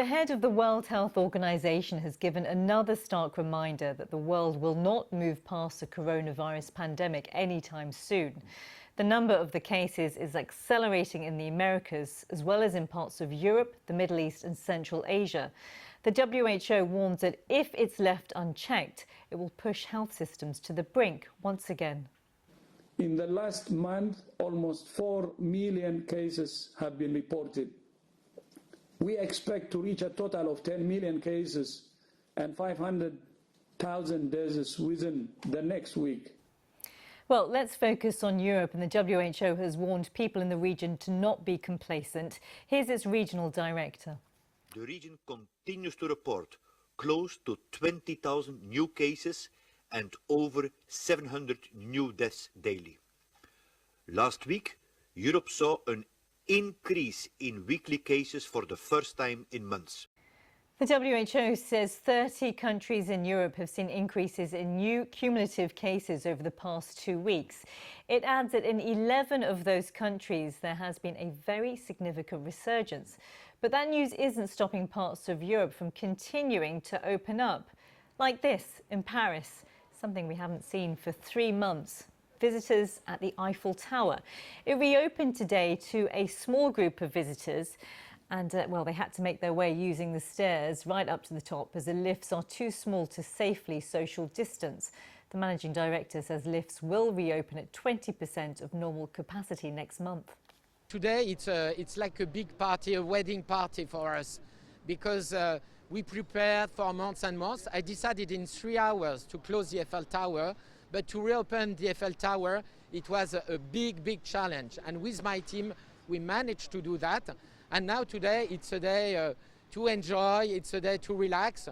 The head of the World Health Organization has given another stark reminder that the world will not move past the coronavirus pandemic anytime soon. The number of the cases is accelerating in the Americas, as well as in parts of Europe, the Middle East and Central Asia. The WHO warns that if it's left unchecked, it will push health systems to the brink once again. In the last month, almost 4 million cases have been reported. We expect to reach a total of 10 million cases and 500,000 deaths within the next week. Well, let's focus on Europe, and the WHO has warned people in the region to not be complacent. Here's its regional director. The region continues to report close to 20,000 new cases and over 700 new deaths daily. Last week, Europe saw an increase in weekly cases for the first time in months. The WHO says 30 countries in Europe have seen increases in new cumulative cases over the past 2 weeks. It adds that in 11 of those countries there has been a very significant resurgence. But that news isn't stopping parts of Europe from continuing to open up. Like this in Paris, something we haven't seen for 3 months. Visitors at the Eiffel Tower. It reopened today to a small group of visitors. And, well, they had to make their way using the stairs right up to the top as the lifts are too small to safely social distance. The managing director says lifts will reopen at 20% of normal capacity next month. Today it's like a big party, a wedding party for us, because we prepared for months and months. I decided in 3 hours to close the Eiffel Tower, but to reopen the Eiffel Tower, it was a big challenge. And with my team, we managed to do that. And now today, it's a day to enjoy, it's a day to relax.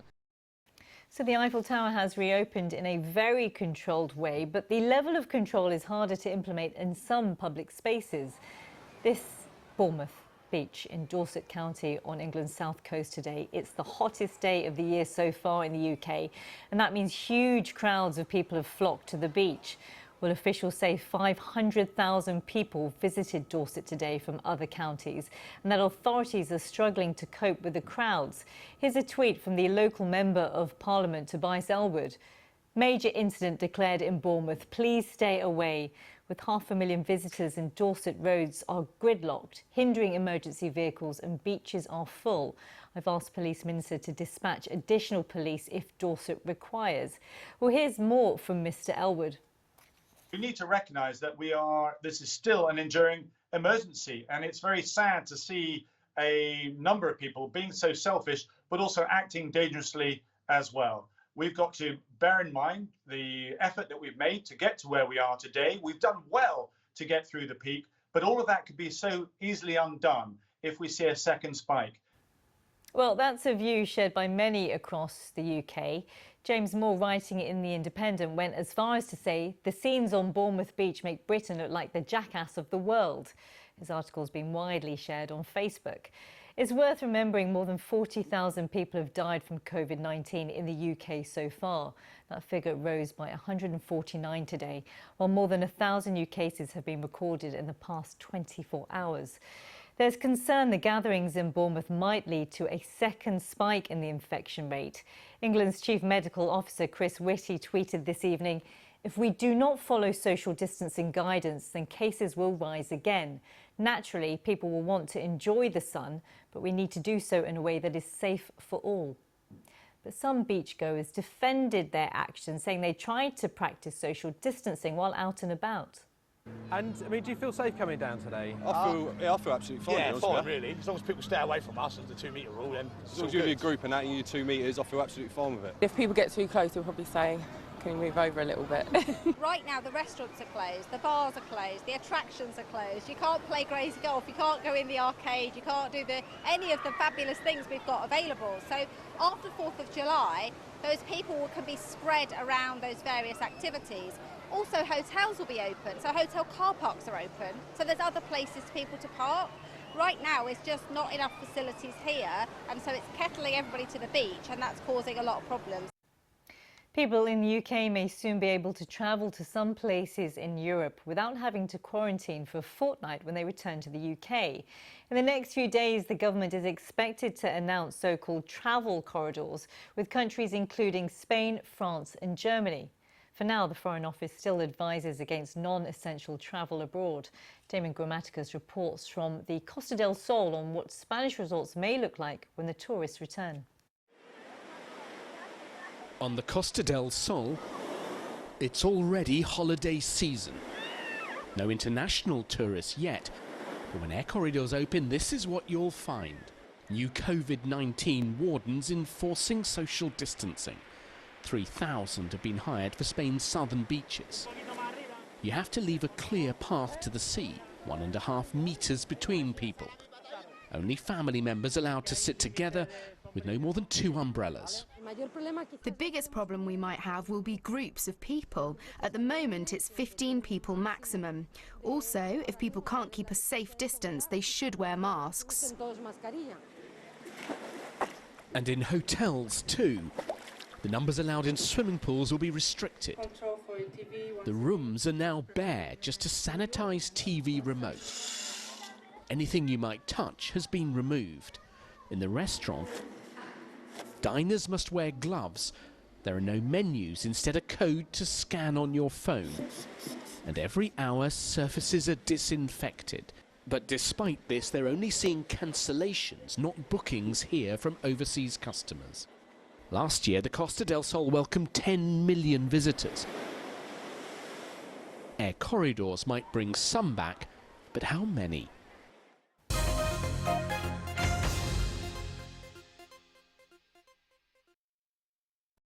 So the Eiffel Tower has reopened in a very controlled way, but the level of control is harder to implement in some public spaces. This Bournemouth beach in Dorset County on England's south coast today. It's the hottest day of the year so far in the UK, and that means huge crowds of people have flocked to the beach. Well, officials say 500,000 people visited Dorset today from other counties, and that authorities are struggling to cope with the crowds. Here's a tweet from the local Member of Parliament, Tobias Elwood. Major incident declared in Bournemouth. Please stay away. With 500,000 visitors and Dorset roads are gridlocked, hindering emergency vehicles, and beaches are full. I've asked Police Minister to dispatch additional police if Dorset requires. Well, here's more from Mr Elwood. We need to recognise that this is still an enduring emergency, and it's very sad to see a number of people being so selfish, but also acting dangerously as well. We've got to bear in mind the effort that we've made to get to where we are today. We've done well to get through the peak, but all of that could be so easily undone if we see a second spike. Well, that's a view shared by many across the UK. James Moore, writing in The Independent, went as far as to say the scenes on Bournemouth Beach make Britain look like the jackass of the world. His article's been widely shared on Facebook. It's worth remembering more than 40,000 people have died from COVID-19 in the UK so far. That figure rose by 149 today, while more than 1,000 new cases have been recorded in the past 24 hours. There's concern the gatherings in Bournemouth might lead to a second spike in the infection rate. England's Chief Medical Officer Chris Whitty tweeted this evening, "If we do not follow social distancing guidance, then cases will rise again. Naturally, people will want to enjoy the sun, but we need to do so in a way that is safe for all." But some beachgoers defended their actions, saying they tried to practice social distancing while out and about. And, I mean, do you feel safe coming down today? I feel absolutely fine. Yeah, fine, really. As long as people stay away from us, as the 2 metre rule, then As long as you're in a group and that and you're 2 metres, I feel absolutely fine with it. If people get too close, they'll probably say, can you move over a little bit? Right now, the restaurants are closed, the bars are closed, the attractions are closed. You can't play crazy golf, you can't go in the arcade, you can't do any of the fabulous things we've got available. So after 4th of July, those people can be spread around those various activities. Also, hotels will be open, so hotel car parks are open, so there's other places for people to park. Right now, it's just not enough facilities here, and so it's kettling everybody to the beach, and that's causing a lot of problems. People in the UK may soon be able to travel to some places in Europe without having to quarantine for a fortnight when they return to the UK. In the next few days, the government is expected to announce so-called travel corridors with countries including Spain, France and Germany. For now, the Foreign Office still advises against non-essential travel abroad. Damon Grammaticus reports from the Costa del Sol on what Spanish resorts may look like when the tourists return. On the Costa del Sol, it's already holiday season. No international tourists yet, but when air corridors open, this is what you'll find. New COVID-19 wardens enforcing social distancing. 3,000 have been hired for Spain's southern beaches. You have to leave a clear path to the sea, 1.5 meters between people. Only family members allowed to sit together with no more than 2 umbrellas. The biggest problem we might have will be groups of people. At the moment, it's 15 people maximum. Also, if people can't keep a safe distance, they should wear masks. And in hotels too. The numbers allowed in swimming pools will be restricted. The rooms are now bare, just a sanitised TV remote. Anything you might touch has been removed. In the restaurant, diners must wear gloves. There are no menus, instead a code to scan on your phone. And every hour, surfaces are disinfected. But despite this, they're only seeing cancellations, not bookings here from overseas customers. Last year, the Costa del Sol welcomed 10 million visitors. Air corridors might bring some back, but how many?